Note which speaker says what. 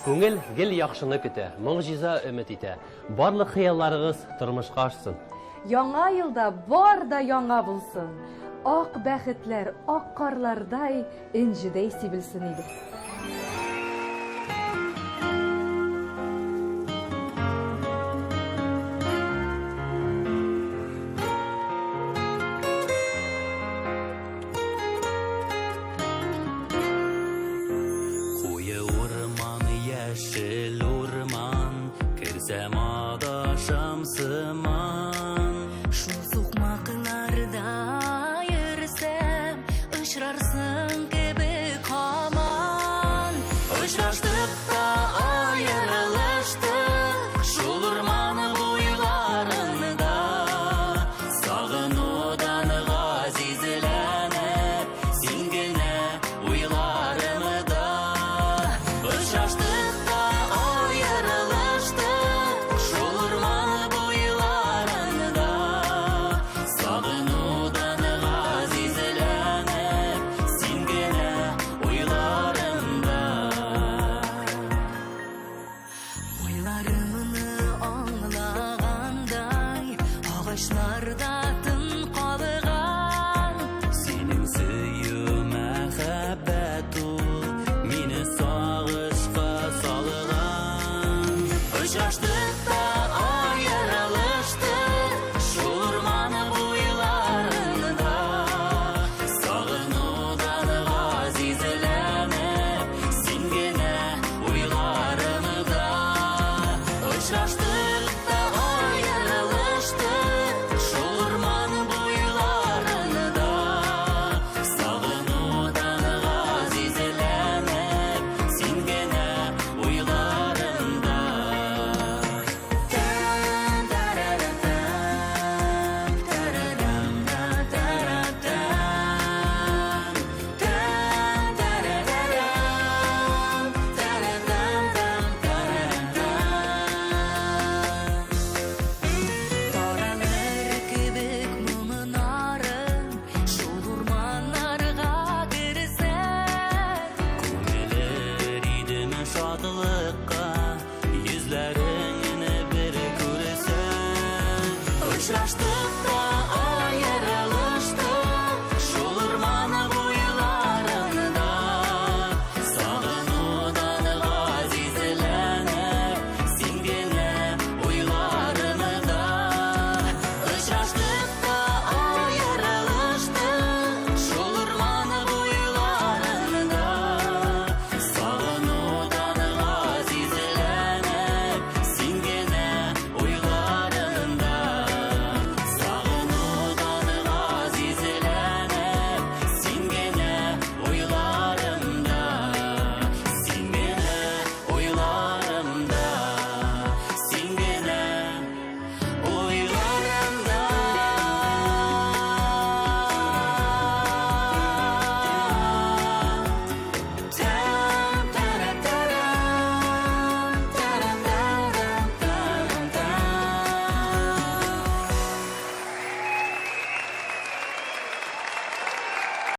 Speaker 1: Көңіл гел яхшыны көтә, мұғжиза үміт итә. Барлық хыялларыгыз тормышка ашсын.
Speaker 2: Яңа елда бар да яңа булсын. Ак бәхетләр ак карлардай инҗедәй сибелсен иде.
Speaker 3: Яшел урман, кірсәм адашам сыман.
Speaker 4: Шул сукмакларда йөрсәм, очрарсың кебек һаман.
Speaker 3: Очраштык та аерылыштык, шул урман буйларында. Сагынудан газизләнеп, син генә уйларымда. Очраштык
Speaker 4: Ağaçlarda tın kalgan.
Speaker 3: Senin süyü мәхәббәт ул, мине сагышка салган. Очраштык та аерылыштык, шул урман буйларында. Сагынудан газизләнеп, син генә уйларымда. Очраштык та аерылыштык, шул урман буйларында. Сагынудан газизләнеп, син генә уйларымда.
Speaker 4: Таралыр кебек моңын арын, шул урманнарга кирсәк.
Speaker 3: Күңелер идеме шатлыкка, йөзләре